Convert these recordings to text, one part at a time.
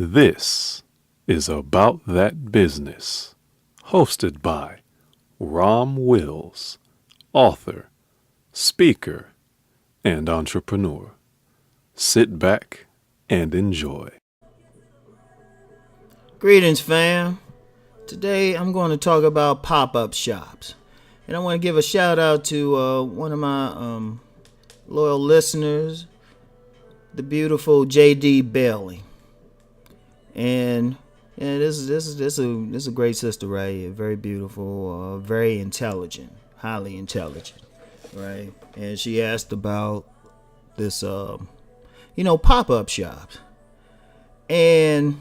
This is About That Business, hosted by Rom Wills, author, speaker, and entrepreneur. Sit back and enjoy. Greetings, fam. Today I'm going to talk about pop-up shops. And I want to give a shout out to one of my loyal listeners, the beautiful J.D. Bailey. And this is a great sister right here. Very beautiful, very intelligent, highly intelligent, right? And she asked about this, pop-up shops. And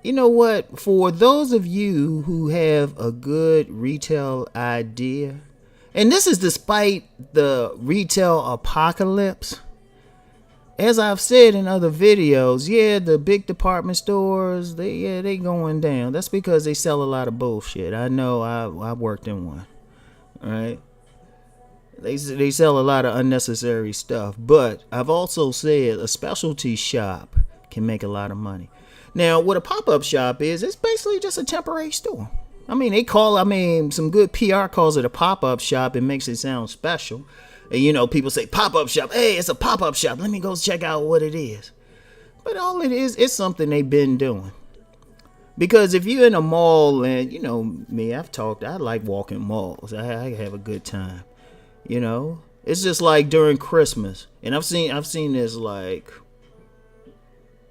you know what? For those of you who have a good retail idea, and this is despite the retail apocalypse. As I've said in other videos, the big department stores, they going down. That's because they sell a lot of bullshit. I know I worked in one. All right. They sell a lot of unnecessary stuff. But I've also said a specialty shop can make a lot of money. Now, what a pop-up shop is, it's basically just a temporary store. Some good PR calls it a pop-up shop. It makes it sound special. And, people say pop-up shop. Hey, it's a pop-up shop. Let me go check out what it is. But all it is, it's something they've been doing. Because if you're in a mall and, me, I like walking malls. I have a good time. It's just like during Christmas. And I've seen this like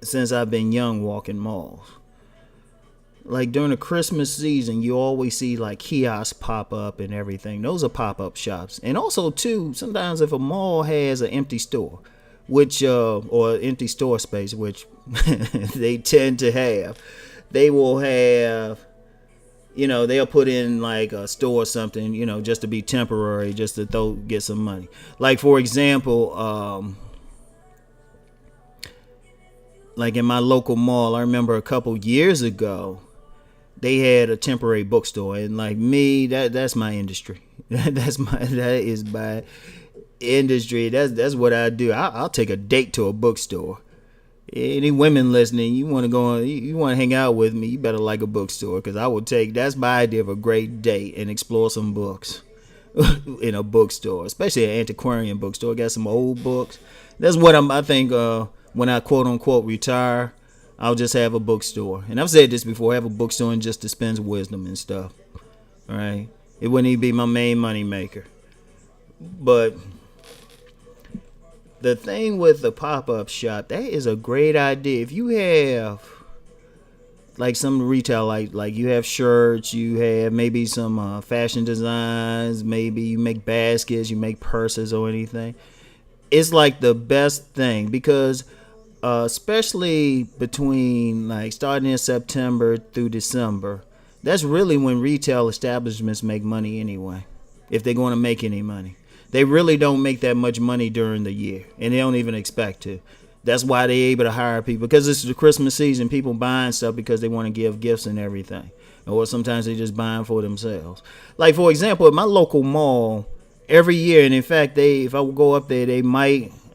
since I've been young walking malls. Like during the Christmas season, you always see like kiosks pop up and everything. Those are pop-up shops. And also too, sometimes if a mall has an empty store, or empty store space, which they tend to have, they will have, they'll put in like a store or something, just to be temporary, just to get some money. Like for example, like in my local mall, I remember a couple years ago, they had a temporary bookstore, and like me, that's my industry. that is my industry. That's what I do. I'll take a date to a bookstore. Any women listening, you want to hang out with me, you better like a bookstore, because that's my idea of a great date, and explore some books in a bookstore, especially an antiquarian bookstore. Got some old books. That's what I think when I quote unquote retire, I'll just have a bookstore. And I've said this before, I have a bookstore and just dispense wisdom and stuff. All right. It wouldn't even be my main money maker. But the thing with the pop-up shop, that is a great idea. If you have like some retail, like you have shirts, you have maybe some fashion designs, maybe you make baskets, you make purses or anything. It's like the best thing because especially between like starting in September through December, that's really when retail establishments make money anyway, if they're going to make any money. They really don't make that much money during the year, and they don't even expect to. That's why they're able to hire people, because it's the Christmas season. People buying stuff because they want to give gifts and everything, or sometimes they just buying for themselves. Like for example, at my local mall, every year, and in fact, if I would go up there,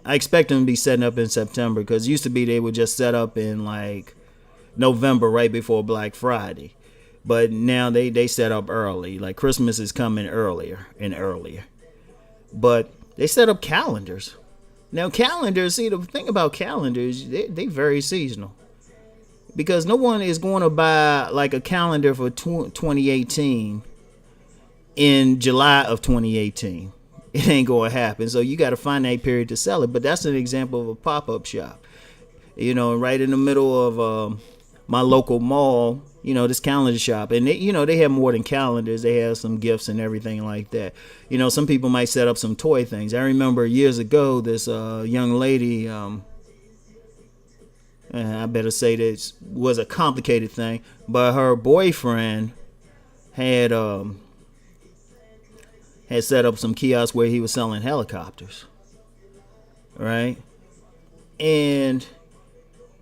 I expect them to be setting up in September, because it used to be they would just set up in like November right before Black Friday. But now they set up early. Like Christmas is coming earlier and earlier. But they set up calendars. Now calendars, see, the thing about calendars, they very seasonal. Because no one is going to buy like a calendar for 2018 in July of 2018. It ain't going to happen. So you got to find that period to sell it. But that's an example of a pop-up shop. Right in the middle of my local mall, this calendar shop. And they have more than calendars. They have some gifts and everything like that. Some people might set up some toy things. I remember years ago, this young lady, I better say this was a complicated thing, but her boyfriend had set up some kiosks where he was selling helicopters, right? And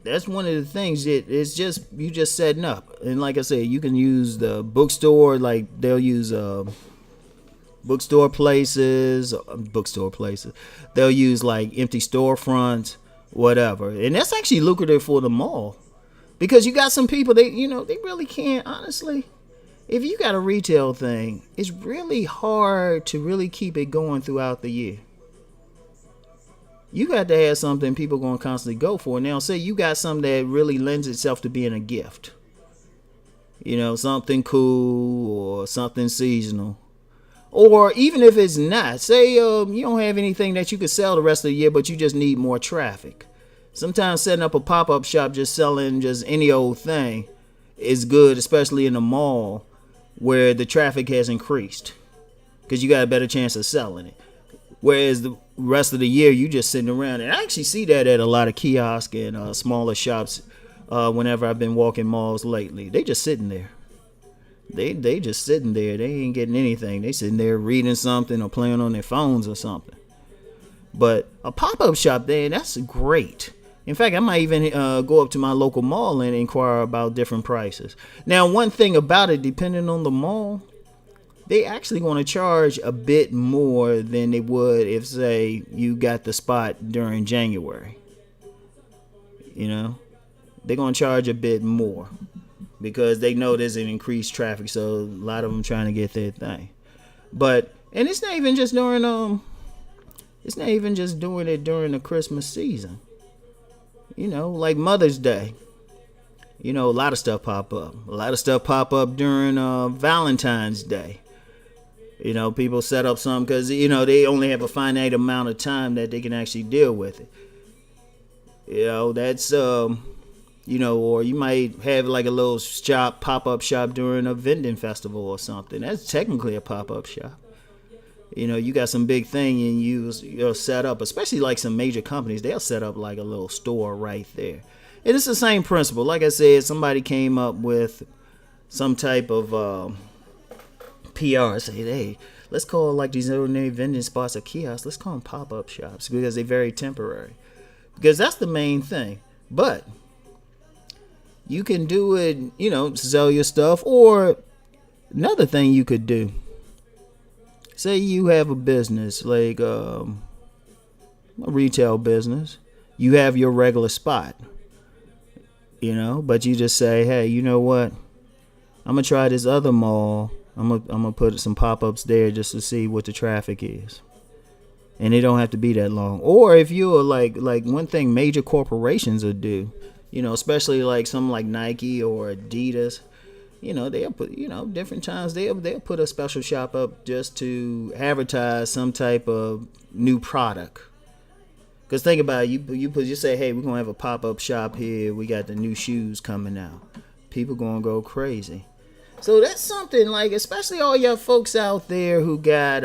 that's one of the things that it's just you just setting up. And like I said, you can use the bookstore, like they'll use bookstore places. They'll use like empty storefronts, whatever. And that's actually lucrative for the mall. Because you got some people, they really can't, honestly. If you got a retail thing, it's really hard to really keep it going throughout the year. You got to have something people going to constantly go for. Now, say you got something that really lends itself to being a gift. Something cool or something seasonal. Or even if it's not, say you don't have anything that you could sell the rest of the year, but you just need more traffic. Sometimes setting up a pop-up shop just selling just any old thing is good, especially in a mall where the traffic has increased, because you got a better chance of selling it. Whereas the rest of the year, you just sitting around. And I actually see that at a lot of kiosks and smaller shops whenever I've been walking malls lately. They just sitting there. They just sitting there. They ain't getting anything. They sitting there reading something or playing on their phones or something. But a pop-up shop there, that's great. In fact, I might even go up to my local mall and inquire about different prices. Now, one thing about it, depending on the mall, they actually going to charge a bit more than they would if, say, you got the spot during January. They're going to charge a bit more because they know there's an increased traffic, so a lot of them trying to get their thing. And it's not even just during doing it during the Christmas season. Like Mother's Day. A lot of stuff pop up. A lot of stuff pop up during Valentine's Day. People set up some because, they only have a finite amount of time that they can actually deal with it. That's, or you might have like a little shop, pop-up shop during a vending festival or something. That's technically a pop-up shop. You got some big thing and you'll set up, especially like some major companies, they'll set up like a little store right there. And it's the same principle. Like I said, somebody came up with some type of PR, say, hey, let's call like these ordinary vending spots or kiosks, let's call them pop-up shops because they're very temporary. Because that's the main thing. But you can do it, sell your stuff. Or another thing you could do, say you have a business like a retail business, you have your regular spot, but you just say, hey, you know what, I'm gonna try this other mall. I'm gonna put some pop-ups there just to see what the traffic is, and it don't have to be that long. Or if you're like one thing major corporations will do, especially like something like Nike or Adidas, they'll put, different times they'll put a special shop up just to advertise some type of new product. Because think about it, you say, hey, we're gonna have a pop-up shop here. We got the new shoes coming out. People gonna go crazy. So that's something like, especially all your folks out there who got,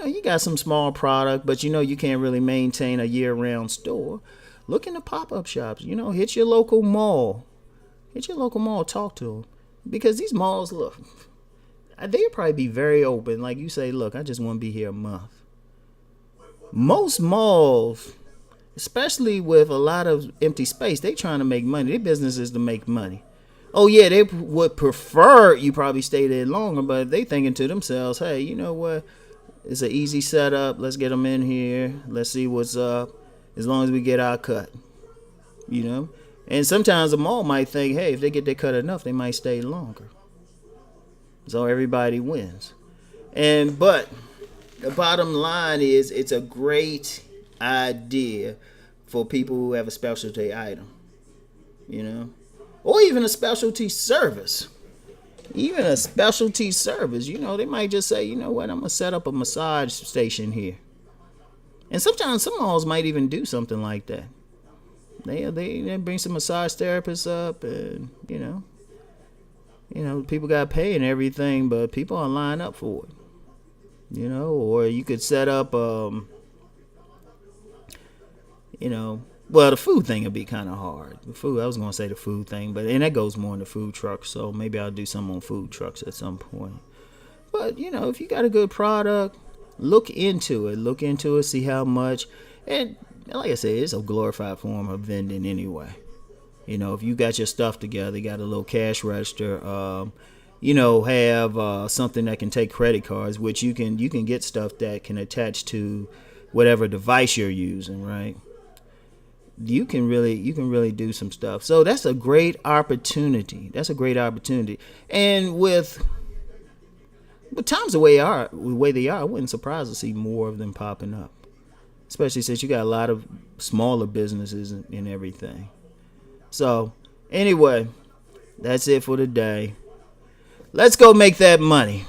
you got some small product, but you can't really maintain a year-round store. Look into pop-up shops. Hit your local mall. Talk to them. Because these malls, look, they'll probably be very open. Like you say, look, I just want to be here a month. Most malls, especially with a lot of empty space, they trying to make money. Their business is to make money. Oh, yeah, they would prefer you probably stay there longer, but they thinking to themselves, hey, you know what? It's an easy setup. Let's get them in here. Let's see what's up. As long as we get our cut, And sometimes the mall might think, hey, if they get their cut enough, they might stay longer. So everybody wins. But the bottom line is, it's a great idea for people who have a specialty item, or even a specialty service. They might just say, you know what, I'm going to set up a massage station here. And sometimes some malls might even do something like that. They bring some massage therapists up, and people got to pay and everything, but people are line up for it. Or you could set up, well, the food thing would be kind of hard. I was going to say the food thing, and that goes more into food trucks, so maybe I'll do some on food trucks at some point. But, if you got a good product, look into it, see how much. And like I said, it's a glorified form of vending anyway. If you got your stuff together, you got a little cash register, have something that can take credit cards, which you can get stuff that can attach to whatever device you're using, right? you can really do some stuff. So that's a great opportunity. And with times the way they are, I wouldn't surprise to see more of them popping up, especially since you got a lot of smaller businesses and everything. So anyway, that's it for today. Let's go make that money.